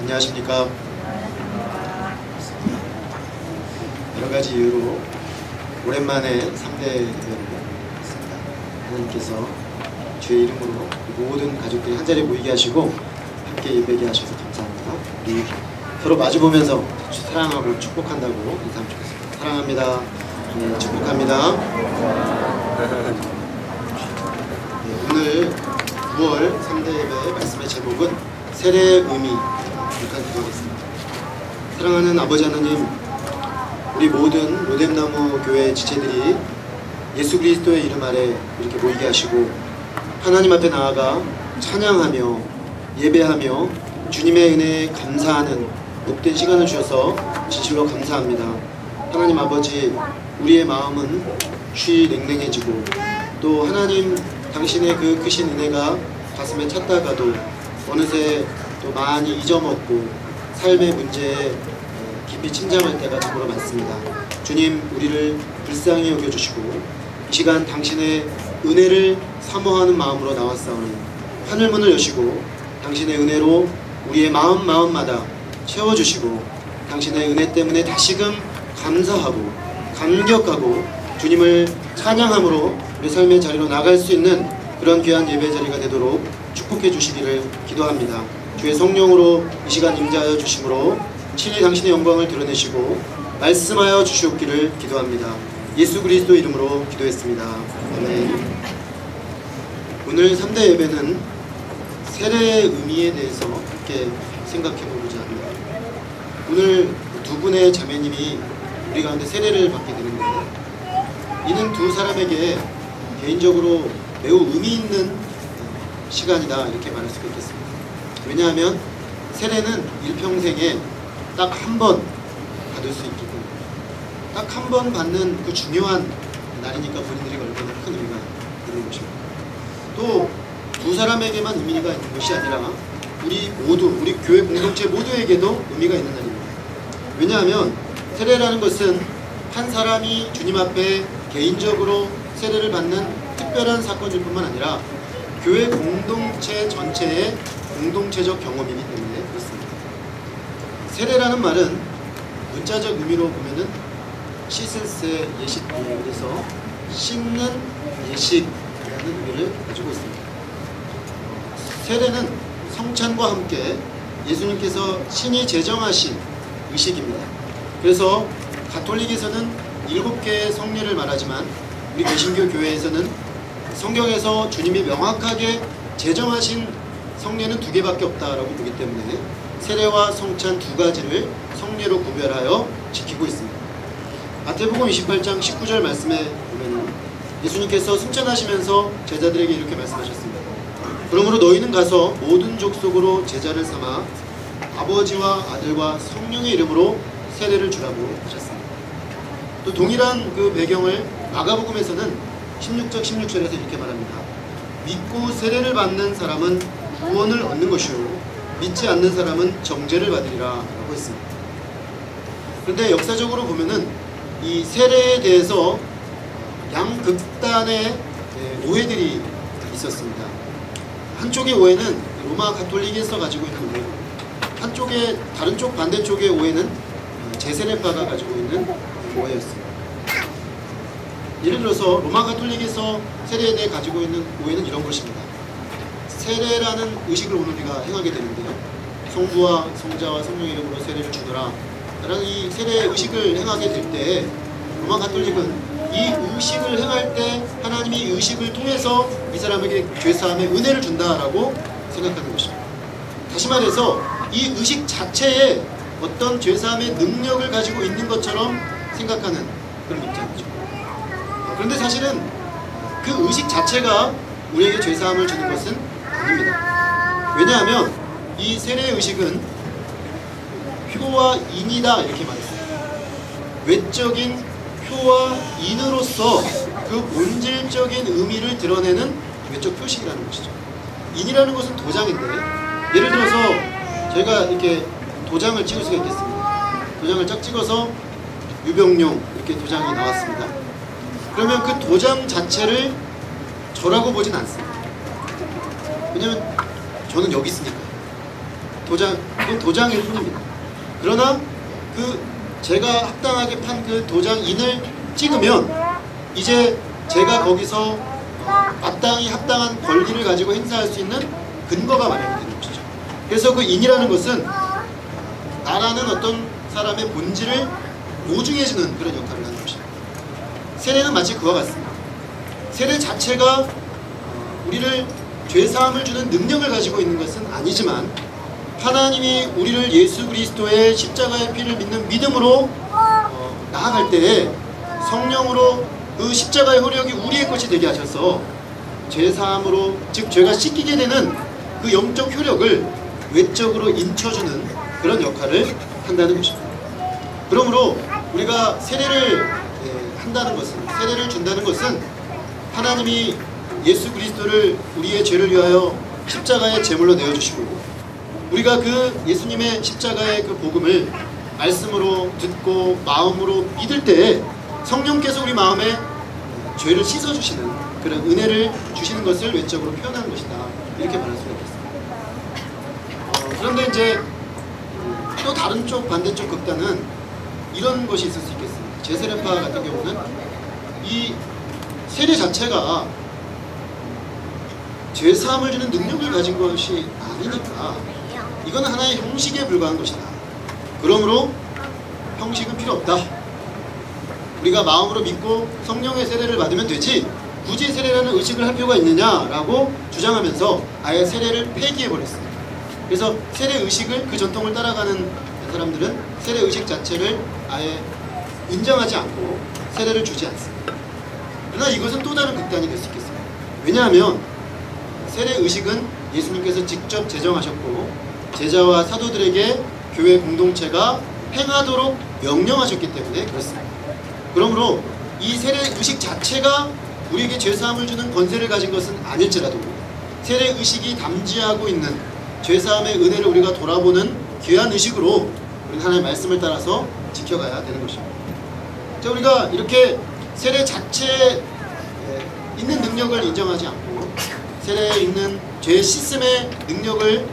안녕하십니까. 여러가지 이유로 오랜만에 3대 예배를 했습니다. 하나님께서 주의 이름으로 모든 가족들이 한자리에 모이게 하시고 함께 예배게 하셔서 감사합니다. 우리 서로 마주보면서 사랑하고 축복한다고 인사하면 좋겠습니다. 사랑합니다. 네, 축복합니다. 네, 오늘 9월 3대 예배 말씀의 제목은 세례의 의미 기도하겠습니다. 사랑하는 아버지 하나님, 우리 모든 로뎀나무 교회 지체들이 예수 그리스도의 이름 아래 이렇게 모이게 하시고 하나님 앞에 나아가 찬양하며 예배하며 주님의 은혜에 감사하는 복된 시간을 주셔서 진실로 감사합니다. 하나님 아버지, 우리의 마음은 쉬 냉랭해지고 또 하나님 당신의 그 크신 은혜가 가슴에 찼다가도 어느새 또 많이 잊어먹고 삶의 문제에 깊이 침잠할 때가 참으로 많습니다. 주님, 우리를 불쌍히 여겨주시고 이 시간 당신의 은혜를 사모하는 마음으로 나왔사오니 하늘문을 여시고 당신의 은혜로 우리의 마음마다 채워주시고 당신의 은혜 때문에 다시금 감사하고 감격하고 주님을 찬양함으로 우리 삶의 자리로 나갈 수 있는 그런 귀한 예배 자리가 되도록 축복해 주시기를 기도합니다. 주의 성령으로 이 시간 임재하여 주심으로 친히 당신의 영광을 드러내시고 말씀하여 주시옵기를 기도합니다. 예수 그리스도 이름으로 기도했습니다. 아멘. 오늘 3대 예배는 세례의 의미에 대해서 함께 생각해 보고자 합니다. 오늘 두 분의 자매님이 우리 가운데 세례를 받게 되는데 이는 두 사람에게 개인적으로 매우 의미 있는 시간이다 이렇게 말할 수가 있겠습니다. 왜냐하면 세례는 일평생에 딱 한 번 받을 수 있기 때문에 딱 한 번 받는 그 중요한 날이니까 본인들이 얼마나 큰 의미가 있는 것입니다. 또 두 사람에게만 의미가 있는 것이 아니라 우리 모두, 우리 교회 공동체 모두에게도 의미가 있는 날입니다. 왜냐하면 세례라는 것은 한 사람이 주님 앞에 개인적으로 세례를 받는 특별한 사건일 뿐만 아니라 교회 공동체 전체의 공동체적 경험이기 때문에 그렇습니다. 세례라는 말은 문자적 의미로 보면은 씻을세 예식, 그래서 씻는 예식이라는 의미를 가지고 있습니다. 세례는 성찬과 함께 예수님께서 신이 제정하신 의식입니다. 그래서 가톨릭에서는 7개의 성례를 말하지만 우리 개신교 교회에서는 성경에서 주님이 명확하게 제정하신 성례는 2개밖에 없다라고 보기 때문에 세례와 성찬 두 가지를 성례로 구별하여 지키고 있습니다. 마태복음 28장 19절 말씀에 보면 예수님께서 승천하시면서 제자들에게 이렇게 말씀하셨습니다. 그러므로 너희는 가서 모든 족속으로 제자를 삼아 아버지와 아들과 성령의 이름으로 세례를 주라고 하셨습니다. 또 동일한 그 배경을 마가복음에서는 16장 16절에서 이렇게 말합니다. 믿고 세례를 받는 사람은 구원을 얻는 것이요 믿지 않는 사람은 정죄를 받으리라 라고 했습니다. 그런데 역사적으로 보면은 이 세례에 대해서 양극단의 오해들이 있었습니다. 한쪽의 오해는 로마 가톨릭에서 가지고 있는 오해고 한쪽의 다른 쪽 반대쪽의 오해는 제세례파가 가지고 있는 오해였습니다. 예를 들어서 로마 가톨릭에서 세례에 대해 가지고 있는 오해는 이런 것입니다. 세례라는 의식을 오늘 우리가 행하게 되는데요. 성부와 성자와 성령의 이름으로 세례를 주더라 라는 이 세례 의식을 행하게 될 때 로마 가톨릭은 이 의식을 행할 때 하나님이 이 의식을 통해서 이 사람에게 죄사함의 은혜를 준다라고 생각하는 것입니다. 다시 말해서 이 의식 자체에 어떤 죄사함의 능력을 가지고 있는 것처럼 생각하는 그런 입장이죠. 그런데 사실은 그 의식 자체가 우리에게 죄사함을 주는 것은 아닙니다. 왜냐하면 이 세례 의식은 효와 인이다 이렇게 말했어요. 외적인 효와 인으로서 그 본질적인 의미를 드러내는 외적 표식이라는 것이죠. 인이라는 것은 도장인데 예를 들어서 저희가 이렇게 도장을 찍을 수가 있겠습니다. 도장을 쫙 찍어서 유병용 이렇게 도장이 나왔습니다. 그러면 그 도장 자체를 저라고 보진 않습니다. 왜냐면 저는 여기 있으니까. 그건 도장일 뿐입니다. 그러나 그 제가 합당하게 판 그 도장인을 찍으면 이제 제가 거기서 마땅히 합당한 권리를 가지고 행사할 수 있는 근거가 마련이 되는 것이죠. 그래서 그 인이라는 것은 나라는 어떤 사람의 본질을 보증해주는 그런 역할을 하는 것입니다. 세례는 마치 그와 같습니다. 세례 자체가 우리를 죄사함을 주는 능력을 가지고 있는 것은 아니지만 하나님이 우리를 예수 그리스도의 십자가의 피를 믿는 믿음으로 나아갈 때에 성령으로 그 십자가의 효력이 우리의 것이 되게 하셔서 죄사함으로, 즉 죄가 씻기게 되는 그 영적 효력을 외적으로 인쳐주는 그런 역할을 한다는 것입니다. 그러므로 우리가 세례를 한다는 것은, 세례를 준다는 것은 하나님이 예수 그리스도를 우리의 죄를 위하여 십자가의 제물로 내어주시고 우리가 그 예수님의 십자가의 그 복음을 말씀으로 듣고 마음으로 믿을 때에 성령께서 우리 마음에 죄를 씻어주시는 그런 은혜를 주시는 것을 외적으로 표현하는 것이다, 이렇게 말할 수가 있겠습니다. 그런데 이제 또 다른 쪽, 반대쪽 극단은 이런 것이 있을 수 있겠습니다. 제세례파 같은 경우는 이 세례 자체가 죄사함을 주는 능력을 가진 것이 아니니까 이건 하나의 형식에 불과한 것이다. 그러므로 형식은 필요 없다. 우리가 마음으로 믿고 성령의 세례를 받으면 되지 굳이 세례라는 의식을 할 필요가 있느냐라고 주장하면서 아예 세례를 폐기해버렸습니다. 그래서 세례 의식을, 그 전통을 따라가는 사람들은 세례 의식 자체를 아예 인정하지 않고 세례를 주지 않습니다. 그러나 이것은 또 다른 극단이 될 수 있겠습니다. 왜냐하면 세례 의식은 예수님께서 직접 제정하셨고 제자와 사도들에게 교회 공동체가 행하도록 명령하셨기 때문에 그렇습니다. 그러므로 이 세례 의식 자체가 우리에게 죄사함을 주는 권세를 가진 것은 아닐지라도 세례 의식이 담지하고 있는 죄사함의 은혜를 우리가 돌아보는 귀한 의식으로 우리는 하나님의 말씀을 따라서 지켜가야 되는 것입니다. 자, 우리가 이렇게 세례 자체에 있는 능력을 인정하지 않고 세례에 있는 죄 씻음의 능력을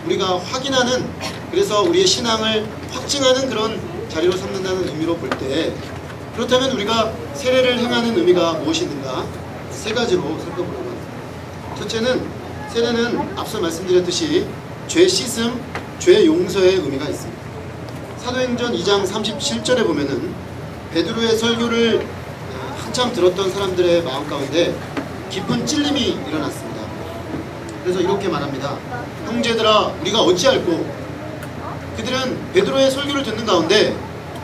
우리가 확인하는, 그래서 우리의 신앙을 확증하는 그런 자리로 삼는다는 의미로 볼 때, 그렇다면 우리가 세례를 행하는 의미가 무엇이 있는가? 세 가지로 살펴보려고 합니다. 첫째는, 세례는 앞서 말씀드렸듯이 죄 씻음, 죄 용서의 의미가 있습니다. 사도행전 2장 37절에 보면은 베드로의 설교를 한참 들었던 사람들의 마음 가운데 깊은 찔림이 일어났습니다. 그래서 이렇게 말합니다. 형제들아, 우리가 어찌할꼬? 그들은 베드로의 설교를 듣는 가운데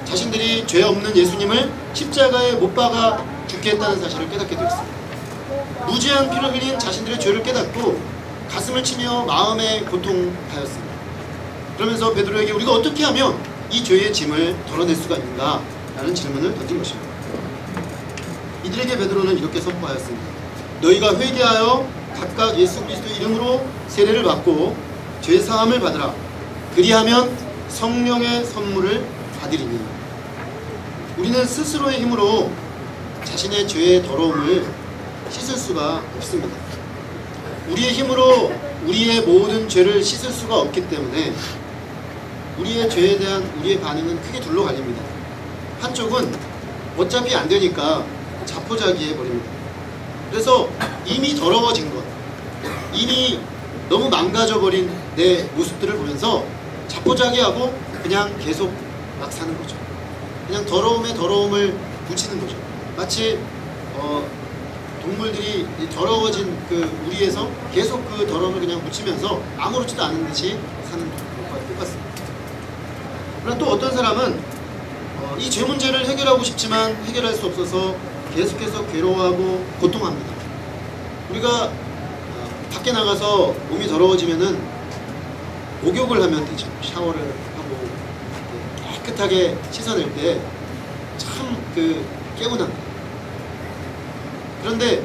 자신들이 죄 없는 예수님을 십자가에 못 박아 죽게 했다는 사실을 깨닫게 되었습니다. 무지한 피를 흘린 자신들의 죄를 깨닫고 가슴을 치며 마음에 고통하였습니다. 그러면서 베드로에게 우리가 어떻게 하면 이 죄의 짐을 덜어낼 수가 있는가? 라는 질문을 던진 것입니다. 이들에게 베드로는 이렇게 선포하였습니다. 너희가 회개하여 각각 예수 그리스도 이름으로 세례를 받고 죄사함을 받으라. 그리하면 성령의 선물을 받으리니. 우리는 스스로의 힘으로 자신의 죄의 더러움을 씻을 수가 없습니다. 우리의 힘으로 우리의 모든 죄를 씻을 수가 없기 때문에 우리의 죄에 대한 우리의 반응은 크게 둘로 갈립니다. 한쪽은 어차피 안 되니까 자포자기해 버립니다. 그래서 이미 더러워진 것, 이미 너무 망가져버린 내 모습들을 보면서 자포자기하고 그냥 계속 막 사는 거죠. 그냥 더러움에 더러움을 붙이는 거죠. 마치 동물들이 더러워진 그 우리에서 계속 그 더러움을 그냥 묻히면서 아무렇지도 않은 듯이 사는 것과 똑같습니다. 그러나 또 어떤 사람은 이 죄 문제를 해결하고 싶지만 해결할 수 없어서 계속해서 괴로워하고 고통합니다. 우리가 밖에 나가서 몸이 더러워지면은 목욕을 하면 되죠. 샤워를 하고 깨끗하게 씻어낼 때 참 그 개운합니다. 그런데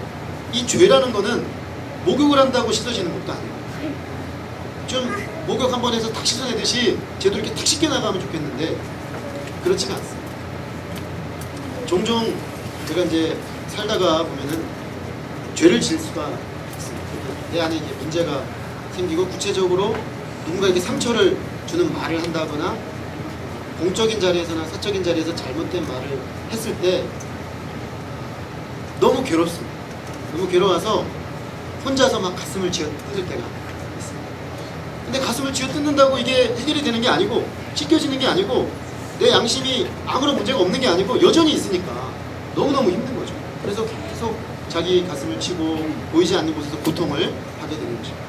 이 죄라는 거는 목욕을 한다고 씻어지는 것도 아니에요. 좀 목욕 한 번 해서 탁 씻어내듯이 쟤도 이렇게 탁 씻겨 나가면 좋겠는데 그렇지가 않습니다. 종종 제가 이제 살다가 보면은 죄를 지을 수가 있습니다. 내 안에 이제 문제가 생기고 구체적으로 누군가에게 상처를 주는 말을 한다거나 공적인 자리에서나 사적인 자리에서 잘못된 말을 했을 때 너무 괴롭습니다. 너무 괴로워서 혼자서 막 가슴을 쥐어 뜯을 때가 있습니다. 근데 가슴을 쥐어 뜯는다고 이게 해결이 되는 게 아니고 씻겨지는 게 아니고 내 양심이 아무런 문제가 없는 게 아니고 여전히 있으니까 너무너무 힘든 거죠. 그래서 계속 자기 가슴을 치고 보이지 않는 곳에서 고통을 하게 되는 것입니다.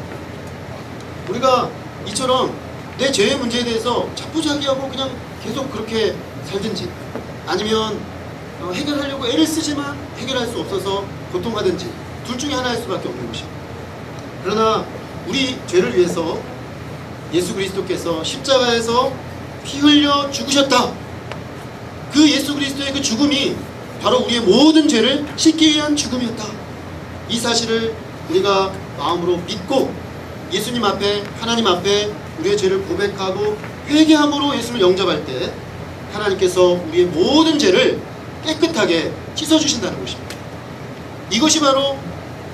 우리가 이처럼 내 죄의 문제에 대해서 자포자기하고 그냥 계속 그렇게 살든지 아니면 해결하려고 애를 쓰지만 해결할 수 없어서 고통하든지 둘 중에 하나일 수밖에 없는 것입니다. 그러나 우리 죄를 위해서 예수 그리스도께서 십자가에서 피 흘려 죽으셨다. 그 예수 그리스도의 그 죽음이 바로 우리의 모든 죄를 씻기 위한 죽음이었다. 이 사실을 우리가 마음으로 믿고 예수님 앞에 하나님 앞에 우리의 죄를 고백하고 회개함으로 예수를 영접할 때 하나님께서 우리의 모든 죄를 깨끗하게 씻어주신다는 것입니다. 이것이 바로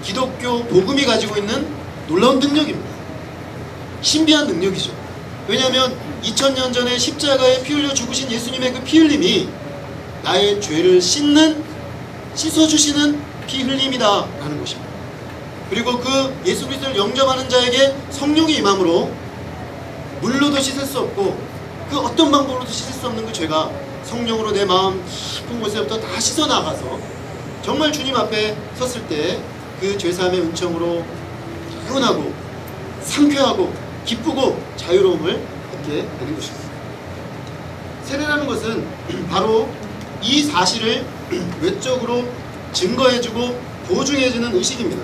기독교 복음이 가지고 있는 놀라운 능력입니다. 신비한 능력이죠. 왜냐하면 2000년 전에 십자가에 피 흘려 죽으신 예수님의 그 피 흘림이 나의 죄를 씻어주시는 피 흘림이다 라는 것입니다. 그리고 그 예수 그리스도를 영접하는 자에게 성령이 임함으로 물로도 씻을 수 없고 그 어떤 방법으로도 씻을 수 없는 그 죄가 성령으로 내 마음 깊은 곳에부터 다 씻어나가서 정말 주님 앞에 섰을 때 그 죄사함의 은총으로 개운하고 상쾌하고 기쁘고 자유로움을 얻게 되는 것입니다. 세례라는 것은 바로 이 사실을 외적으로 증거해주고 보증해주는 의식입니다.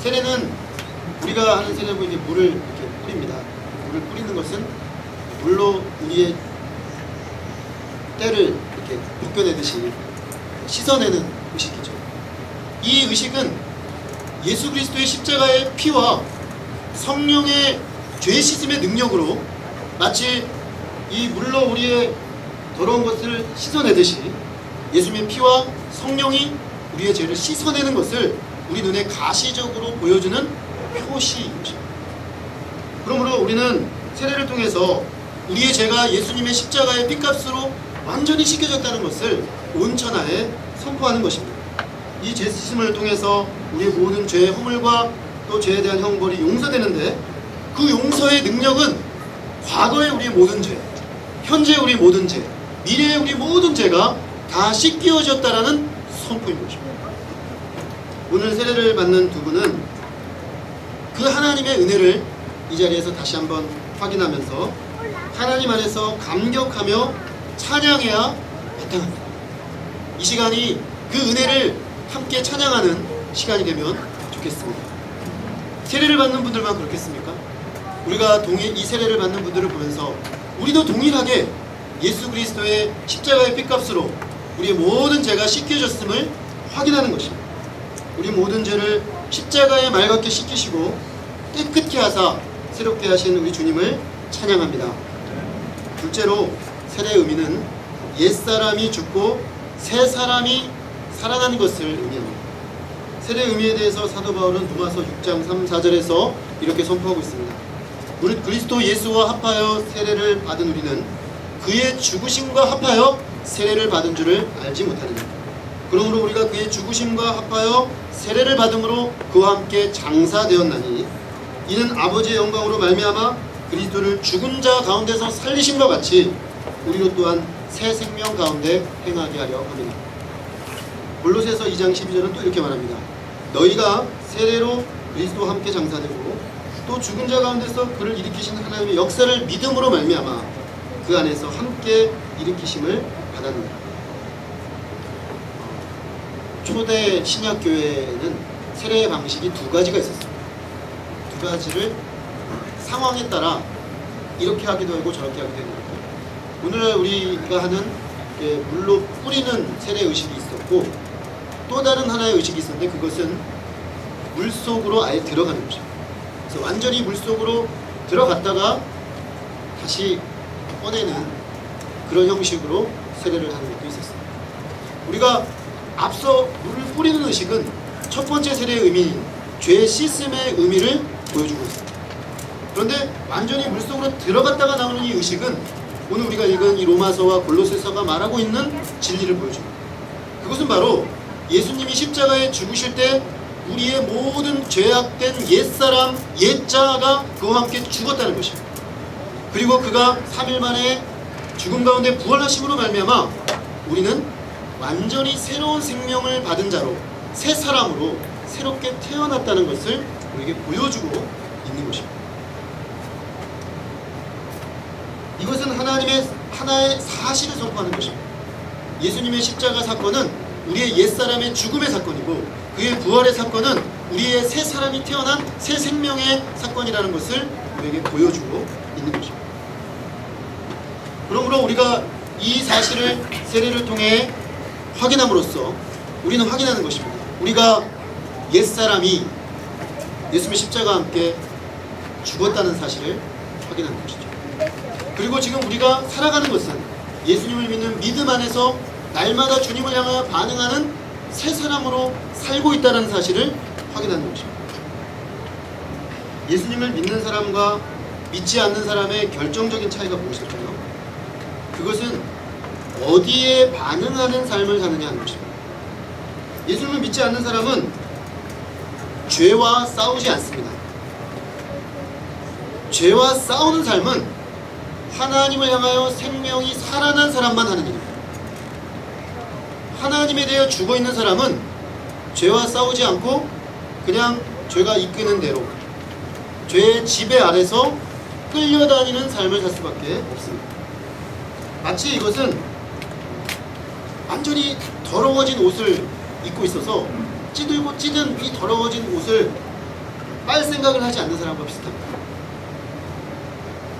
세례는 우리가 하는 세례고 이게 물을 이렇게 뿌립니다. 물을 뿌리는 것은 물로 우리의 때를 이렇게 벗겨내듯이 씻어내는 의식이죠. 이 의식은 예수 그리스도의 십자가의 피와 성령의 죄 씻음의 능력으로 마치 이 물로 우리의 더러운 것을 씻어내듯이 예수님의 피와 성령이 우리의 죄를 씻어내는 것을 우리 눈에 가시적으로 보여주는 표시인 것입니다. 그러므로 우리는 세례를 통해서 우리의 죄가 예수님의 십자가의 피값으로 완전히 씻겨졌다는 것을 온 천하에 선포하는 것입니다. 이 죄 씻음을 통해서 우리의 모든 죄의 허물과 또 죄에 대한 형벌이 용서되는데 그 용서의 능력은 과거의 우리의 모든 죄, 현재의 우리 모든 죄, 미래의 우리 모든 죄가 다 씻겨졌다라는 선포인 것입니다. 오늘 세례를 받는 두 분은 그 하나님의 은혜를 이 자리에서 다시 한번 확인하면서 하나님 안에서 감격하며 찬양해야 마땅합니다. 이 시간이 그 은혜를 함께 찬양하는 시간이 되면 좋겠습니다. 세례를 받는 분들만 그렇겠습니까? 우리가 이 세례를 받는 분들을 보면서 우리도 동일하게 예수 그리스도의 십자가의 피값으로 우리의 모든 죄가 씻겨졌음을 확인하는 것입니다. 우리 모든 죄를 십자가에 맑게 씻기시고 깨끗게 하사 새롭게 하신 우리 주님을 찬양합니다. 둘째로 세례의 의미는 옛사람이 죽고 새 사람이 살아나는 것을 의미합니다. 세례의 의미에 대해서 사도 바울은 로마서 6장 3, 4절에서 이렇게 선포하고 있습니다. 우리 그리스도 예수와 합하여 세례를 받은 우리는 그의 죽으심과 합하여 세례를 받은 줄을 알지 못하느냐. 그러므로 우리가 그의 죽으심과 합하여 세례를 받음으로 그와 함께 장사되었나니 이는 아버지의 영광으로 말미암아 그리스도를 죽은 자 가운데서 살리심과 같이 우리로 또한 새 생명 가운데 행하게 하려 합니다. 골로새서 2장 12절은 또 이렇게 말합니다. 너희가 세례로 그리스도와 함께 장사되고 또 죽은 자 가운데서 그를 일으키신 하나님의 역사를 믿음으로 말미암아 그 안에서 함께 일으키심을 받았느니라. 초대 신약교회에는 세례의 방식이 두 가지가 있었습니다. 두 가지를 상황에 따라 이렇게 하기도 하고 저렇게 하기도 하고, 오늘날 우리가 하는 물로 뿌리는 세례 의식이 있었고 또 다른 하나의 의식이 있었는데 그것은 물속으로 아예 들어가는 것입니다. 그래서 완전히 물속으로 들어갔다가 다시 꺼내는 그런 형식으로 세례를 하는 것도 있었습니다. 우리가 앞서 물을 뿌리는 의식은 첫 번째 세례의 의미인 죄 씻음의 의미를 보여주고 있습니다. 그런데 완전히 물속으로 들어갔다가 나오는 이 의식은 오늘 우리가 읽은 이 로마서와 골로새서가 말하고 있는 진리를 보여줍니다. 그것은 바로 예수님이 십자가에 죽으실 때 우리의 모든 죄악된 옛사람, 옛자가 그와 함께 죽었다는 것입니다. 그리고 그가 3일 만에 죽음 가운데 부활하심으로 말미암아 우리는 완전히 새로운 생명을 받은 자로 새 사람으로 새롭게 태어났다는 것을 우리에게 보여주고 있는 것입니다. 이것은 하나님의 하나의 사실을 선포하는 것입니다. 예수님의 십자가 사건은 우리의 옛사람의 죽음의 사건이고 그의 부활의 사건은 우리의 새 사람이 태어난 새 생명의 사건이라는 것을 우리에게 보여주고 있는 것입니다. 그러므로 우리가 이 사실을 세례를 통해 확인함으로써 우리는 확인하는 것입니다. 우리가 옛사람이 예수님의 십자가와 함께 죽었다는 사실을 확인하는 것이죠. 그리고 지금 우리가 살아가는 것은 예수님을 믿는 믿음 안에서 날마다 주님을 향하여 반응하는 새 사람으로 살고 있다는 사실을 확인하는 것입니다. 예수님을 믿는 사람과 믿지 않는 사람의 결정적인 차이가 무엇일까요? 그것은 어디에 반응하는 삶을 사느냐 하는 것입니다. 예수님을 믿지 않는 사람은 죄와 싸우지 않습니다. 죄와 싸우는 삶은 하나님을 향하여 생명이 살아난 사람만 하는 일입니다. 하나님에 대해 죽어있는 사람은 죄와 싸우지 않고 그냥 죄가 이끄는 대로 죄의 지배 아래서 끌려다니는 삶을 살 수밖에 없습니다. 마치 이것은 완전히 더러워진 옷을 입고 있어서 찌들고 찌든 이 더러워진 옷을 빨 생각을 하지 않는 사람과 비슷합니다.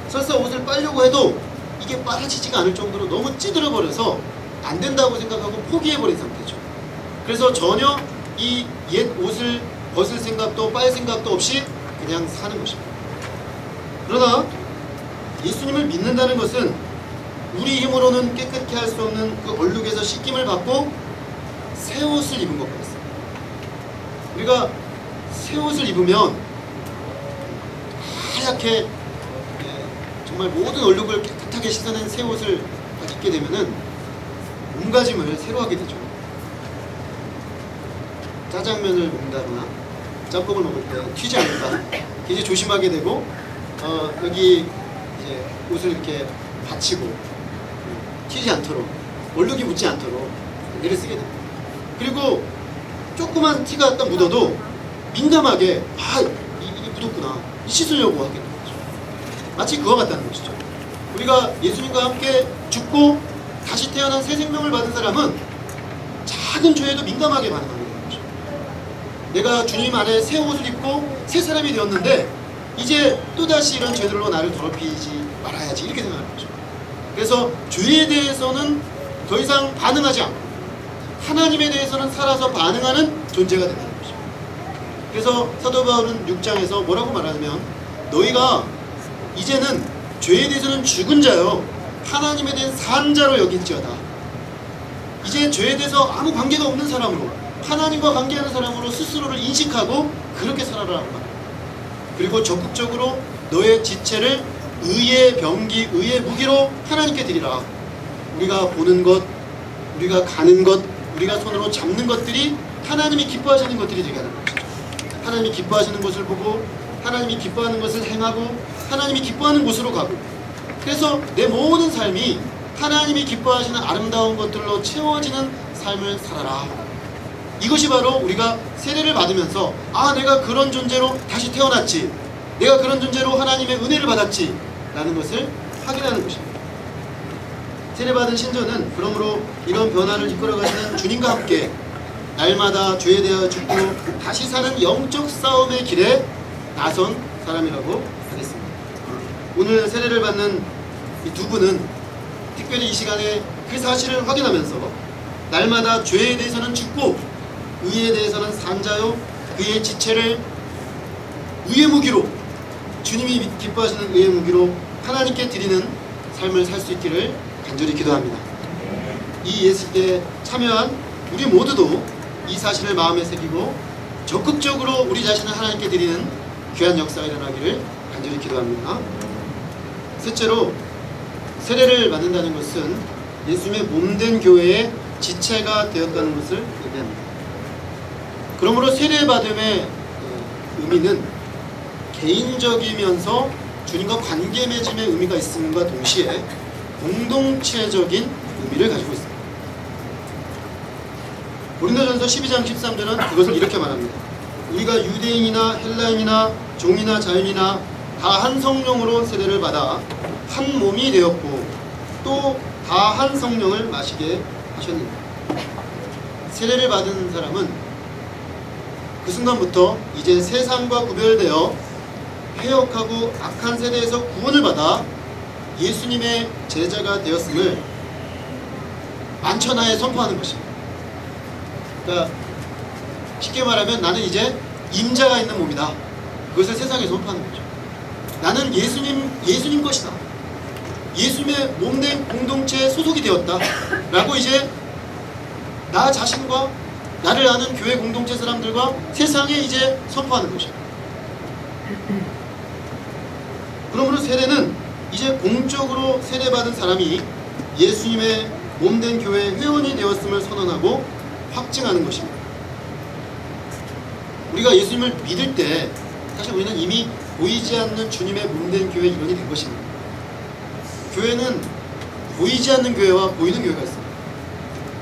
설사 옷을 빨려고 해도 이게 빨아지지가 않을 정도로 너무 찌들어 버려서 안 된다고 생각하고 포기해버린 상태죠. 그래서 전혀 이 옛 옷을 벗을 생각도 빨 생각도 없이 그냥 사는 것입니다. 그러나 예수님을 믿는다는 것은 우리 힘으로는 깨끗게 할 수 없는 그 얼룩에서 씻김을 받고 새 옷을 입은 것 같습니다. 우리가 새 옷을 입으면 하얗게 정말 모든 얼룩을 깨끗하게 씻어낸 새 옷을 입게 되면은 몸가짐을 새로 하게 되죠. 짜장면을 먹는다거나 짬뽕을 먹을 때 튀지 않는다. 굉장히 조심하게 되고 여기 이제 옷을 이렇게 받치고 튀지 않도록 얼룩이 묻지 않도록 안대를 쓰게 됩니다. 그리고 조그만 티가 딱 묻어도 민감하게 이게 묻었구나 씻으려고 하게 됩니다. 마치 그와 같다는 것이죠. 우리가 예수님과 함께 죽고 다시 태어난 새 생명을 받은 사람은 작은 죄에도 민감하게 반응하게 되는 것이죠. 내가 주님 안에 새 옷을 입고 새 사람이 되었는데 이제 또다시 이런 죄들로 나를 더럽히지 말아야지 이렇게 생각하는 거죠. 그래서 죄에 대해서는 더 이상 반응하지 않고 하나님에 대해서는 살아서 반응하는 존재가 된다는 것이죠. 그래서 사도 바울은 6장에서 뭐라고 말하냐면 너희가 이제는 죄에 대해서는 죽은 자요 하나님에 대한 산 자로 여길지어다. 이제 죄에 대해서 아무 관계가 없는 사람으로 하나님과 관계하는 사람으로 스스로를 인식하고 그렇게 살아라라고 말합니다. 그리고 적극적으로 너의 지체를 의의 병기, 의의 무기로 하나님께 드리라. 우리가 보는 것, 우리가 가는 것, 우리가 손으로 잡는 것들이 하나님이 기뻐하시는 것들이 되게 하는 것이죠. 하나님이 기뻐하시는 것을 보고 하나님이 기뻐하는 것을 행하고 하나님이 기뻐하는 곳으로 가고 그래서 내 모든 삶이 하나님이 기뻐하시는 아름다운 것들로 채워지는 삶을 살아라. 이것이 바로 우리가 세례를 받으면서 내가 그런 존재로 다시 태어났지, 내가 그런 존재로 하나님의 은혜를 받았지 라는 것을 확인하는 것입니다. 세례받은 신자는 그러므로 이런 변화를 이끌어가시는 주님과 함께 날마다 죄에 대하여 죽고 다시 사는 영적 싸움의 길에 나선 사람이라고 하겠습니다. 오늘 세례를 받는 이 두 분은 특별히 이 시간에 그 사실을 확인하면서 날마다 죄에 대해서는 죽고 의에 대해서는 산자요 의의 지체를 의의 무기로 주님이 기뻐하시는 의의 무기로 하나님께 드리는 삶을 살 수 있기를 간절히 기도합니다. 이 예수에 참여한 우리 모두도 이 사실을 마음에 새기고 적극적으로 우리 자신을 하나님께 드리는 귀한 역사가 일어나기를 간절히 간절히 기도합니다. 셋째로, 세례를 받는다는 것은 예수님의 몸된 교회의 지체가 되었다는 것을 얘기합니다. 그러므로 세례받음의 의미는 개인적이면서 주님과 관계 맺음의 의미가 있음과 동시에 공동체적인 의미를 가지고 있습니다. 고린도전서 12장 13절은 그것을 이렇게 말합니다. 우리가 유대인이나 헬라인이나 종이나 자유인이나 다 한 성령으로 세례를 받아 한 몸이 되었고 또 다 한 성령을 마시게 하셨느니라. 세례를 받은 사람은 그 순간부터 이제 세상과 구별되어 회역하고 악한 세대에서 구원을 받아 예수님의 제자가 되었음을 만천하에 선포하는 것입니다. 그러니까 쉽게 말하면 나는 이제 임자가 있는 몸이다. 그것을 세상에 선포하는 거죠. 나는 예수님 것이다. 예수님의 몸된 공동체에 소속이 되었다. 라고 이제 나 자신과 나를 아는 교회 공동체 사람들과 세상에 이제 선포하는 것입니다. 그러므로 세례는 이제 공적으로 세례받은 사람이 예수님의 몸된 교회의 회원이 되었음을 선언하고 확증하는 것입니다. 우리가 예수님을 믿을 때 사실 우리는 이미 보이지 않는 주님의 몸된 교회의 일원이 된 것입니다. 교회는 보이지 않는 교회와 보이는 교회가 있습니다.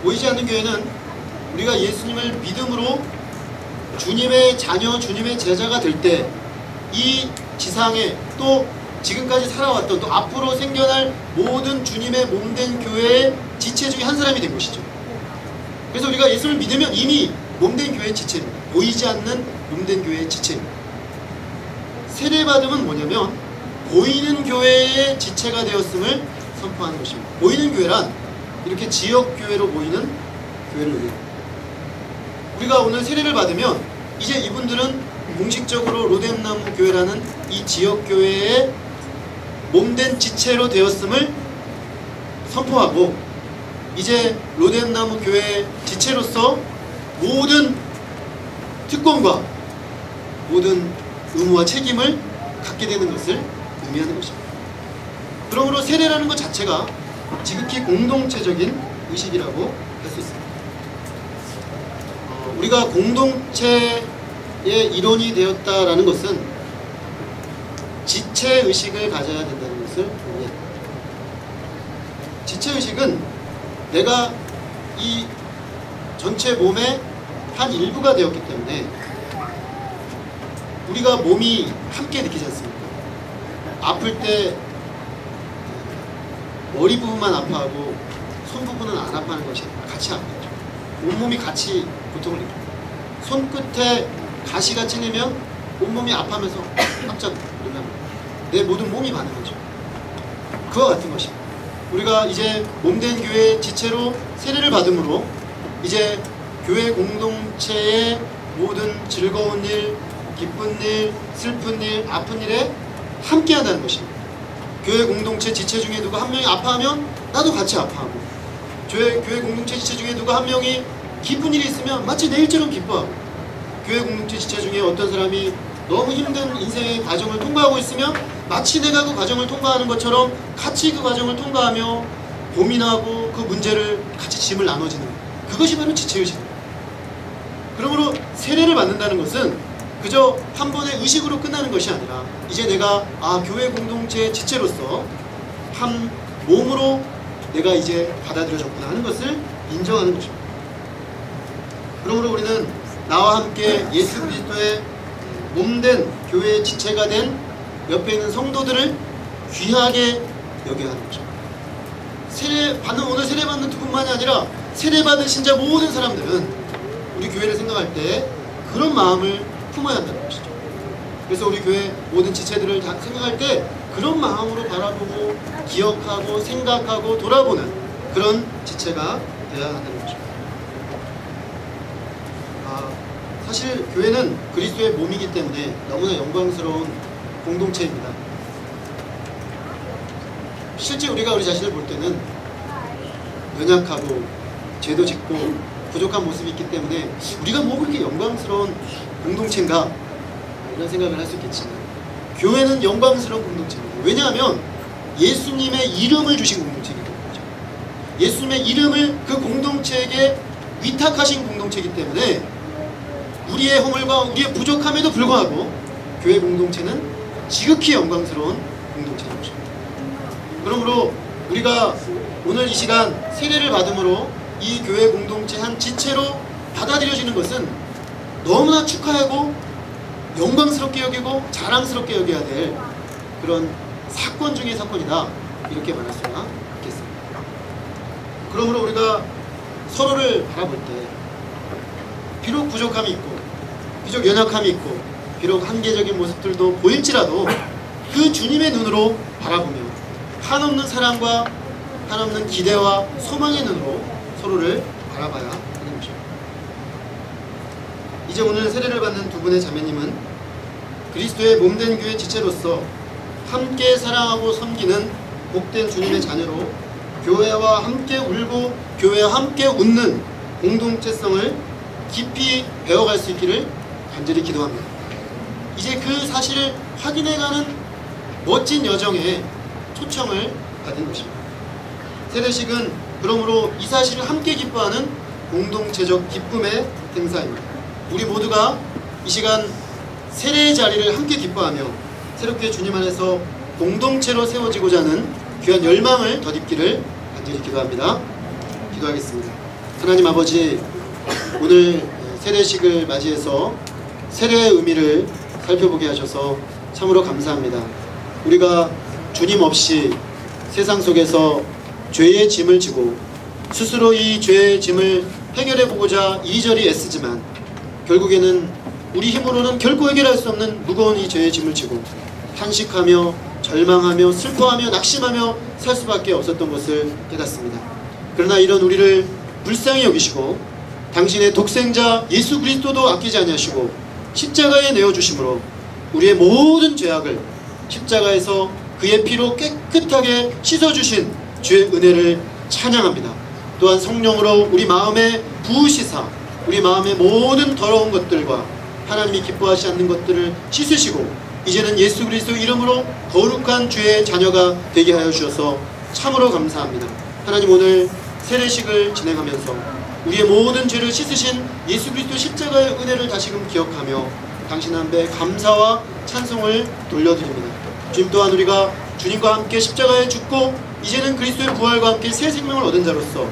보이지 않는 교회는 우리가 예수님을 믿음으로 주님의 자녀, 주님의 제자가 될 때 이 지상에 또 지금까지 살아왔던 또 앞으로 생겨날 모든 주님의 몸된 교회의 지체 중에 한 사람이 된 것이죠. 그래서 우리가 예수를 믿으면 이미 몸된 교회의 지체입니다. 보이지 않는 몸된 교회의 지체입니다. 세례받음은 뭐냐면 보이는 교회의 지체가 되었음을 선포하는 것입니다. 보이는 교회란 이렇게 지역교회로 보이는 교회를 의미합니다. 우리가 오늘 세례를 받으면 이제 이분들은 공식적으로 로뎀나무 교회라는 이 지역교회의 몸된 지체로 되었음을 선포하고 이제 로뎀나무 교회의 지체로서 모든 특권과 모든 의무와 책임을 갖게 되는 것을 의미하는 것입니다. 그러므로 세례라는 것 자체가 지극히 공동체적인 의식이라고 할 수 있습니다. 우리가 공동체의 일원이 되었다라는 것은 지체의식을 가져야 된다는 것을 의미합니다. 지체의식은 내가 이 전체 몸의 한 일부가 되었기 때문에 우리가 몸이 함께 느끼지 않습니까? 아플 때 머리 부분만 아파하고 손 부분은 안 아파하는 것이 아니라 같이 아프죠. 온몸이 같이 고통을 느낍니다. 손끝에 가시가 찔리면 온몸이 아파하면서 깜짝 놀랍니다. 내 모든 몸이 반응하죠. 그와 같은 것입니다. 우리가 이제 몸된 교회의 지체로 세례를 받음으로 이제 교회 공동체의 모든 즐거운 일, 기쁜 일, 슬픈 일, 아픈 일에 함께 한다는 것입니다. 교회 공동체 지체 중에 누가 한 명이 아파하면 나도 같이 아파하고, 교회 공동체 지체 중에 누가 한 명이 기쁜 일이 있으면 마치 내 일처럼 기뻐하고, 교회 공동체 지체 중에 어떤 사람이 너무 힘든 인생의 과정을 통과하고 있으면 마치 내가 그 과정을 통과하는 것처럼 같이 그 과정을 통과하며 고민하고 그 문제를 같이 짐을 나눠지는, 그것이 바로 지체의식입니다. 그러므로 세례를 받는다는 것은 그저 한 번의 의식으로 끝나는 것이 아니라 이제 내가 교회 공동체의 지체로서 한 몸으로 내가 이제 받아들여졌구나 하는 것을 인정하는 것입니다. 그러므로 우리는 나와 함께 예수 그리스도의 몸된 교회의 지체가 된 옆에 있는 성도들을 귀하게 여겨야 하는 것입니다. 오늘 세례받는 두분만이 아니라 세례받은 신자 모든 사람들은 우리 교회를 생각할 때 그런 마음을 품어야 한다는 것이죠. 그래서 우리 교회 모든 지체들을 다 생각할 때 그런 마음으로 바라보고 기억하고 생각하고 돌아보는 그런 지체가 되어야 한다는 것입니다. 사실 교회는 그리스도의 몸이기 때문에 너무나 영광스러운 공동체입니다. 실제 우리가 우리 자신을 볼 때는 연약하고 죄도 짓고 부족한 모습이 있기 때문에 우리가 뭐 그렇게 영광스러운 공동체인가 이런 생각을 할 수 있겠지만 교회는 영광스러운 공동체입니다. 왜냐하면 예수님의 이름을 주신 공동체이기 때문이죠. 예수님의 이름을 그 공동체에게 위탁하신 공동체이기 때문에 우리의 허물과 우리의 부족함에도 불구하고 교회 공동체는 지극히 영광스러운 공동체인 것입니다. 그러므로 우리가 오늘 이 시간 세례를 받음으로 이 교회 공동체 한 지체로 받아들여지는 것은 너무나 축하하고 영광스럽게 여기고 자랑스럽게 여겨야 될 그런 사건 중의 사건이다, 이렇게 말할 수가 있겠습니다. 그러므로 우리가 서로를 바라볼 때 비록 부족함이 있고 비록 연약함이 있고 비록 한계적인 모습들도 보일지라도 그 주님의 눈으로 바라보며 한없는 사랑과 한없는 기대와 소망의 눈으로 서로를 바라봐야 하는 것입니다. 이제 오늘 세례를 받는 두 분의 자매님은 그리스도의 몸된 교회 지체로서 함께 사랑하고 섬기는 복된 주님의 자녀로 교회와 함께 울고 교회와 함께 웃는 공동체성을 깊이 배워갈 수 있기를 간절히 기도합니다. 이제 그 사실을 확인해가는 멋진 여정에 초청을 받은 것입니다. 세례식은 그러므로 이 사실을 함께 기뻐하는 공동체적 기쁨의 행사입니다. 우리 모두가 이 시간 세례의 자리를 함께 기뻐하며 새롭게 주님 안에서 공동체로 세워지고자 하는 귀한 열망을 덧입기를 간절히 기도합니다. 기도하겠습니다. 하나님 아버지, 오늘 세례식을 맞이해서 세례의 의미를 살펴보게 하셔서 참으로 감사합니다. 우리가 주님 없이 세상 속에서 죄의 짐을 지고 스스로 이 죄의 짐을 해결해 보고자 이리저리 애쓰지만 결국에는 우리 힘으로는 결코 해결할 수 없는 무거운 이 죄의 짐을 지고 탄식하며 절망하며 슬퍼하며 낙심하며 살 수밖에 없었던 것을 깨닫습니다. 그러나 이런 우리를 불쌍히 여기시고 당신의 독생자 예수 그리스도도 아끼지 아니하시고 십자가에 내어주심으로 우리의 모든 죄악을 십자가에서 그의 피로 깨끗하게 씻어주신 주의 은혜를 찬양합니다. 또한 성령으로 우리 마음에 부으시사 우리 마음의 모든 더러운 것들과 하나님이 기뻐하지 않는 것들을 씻으시고 이제는 예수 그리스도 이름으로 거룩한 주의 자녀가 되게 하여 주셔서 참으로 감사합니다. 하나님, 오늘 세례식을 진행하면서 우리의 모든 죄를 씻으신 예수 그리스도 십자가의 은혜를 다시금 기억하며 당신 앞에 감사와 찬송을 돌려드립니다. 주님, 또한 우리가 주님과 함께 십자가에 죽고 이제는 그리스도의 부활과 함께 새 생명을 얻은 자로서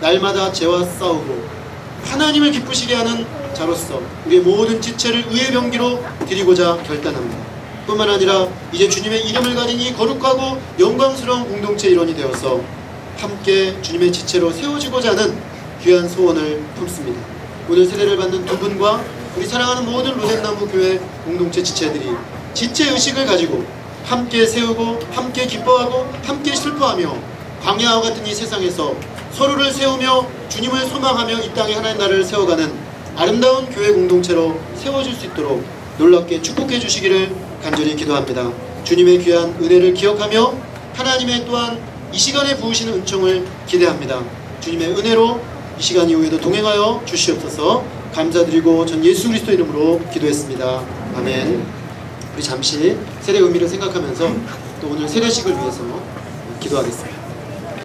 날마다 죄와 싸우고 하나님을 기쁘시게 하는 자로서 우리의 모든 지체를 의의 병기로 드리고자 결단합니다. 뿐만 아니라 이제 주님의 이름을 가진 이 거룩하고 영광스러운 공동체 일원이 되어서 함께 주님의 지체로 세워지고자 하는 귀한 소원을 품습니다. 오늘 세례를 받는 두 분과 우리 사랑하는 모든 로젠나무 교회 공동체 지체들이 지체의식을 가지고 함께 세우고 함께 기뻐하고 함께 슬퍼하며 광야와 같은 이 세상에서 서로를 세우며 주님을 소망하며 이 땅에 하나님 나라를 세워가는 아름다운 교회 공동체로 세워질 수 있도록 놀랍게 축복해 주시기를 간절히 기도합니다. 주님의 귀한 은혜를 기억하며 하나님의 또한 이 시간에 부으시는 은총을 기대합니다. 주님의 은혜로 이 시간 이후에도 동행하여 주시옵소서. 감사드리고 전 예수 그리스도 이름으로 기도했습니다. 아멘. 우리 잠시 세례 의미를 생각하면서 또 오늘 세례식을 위해서 기도하겠습니다.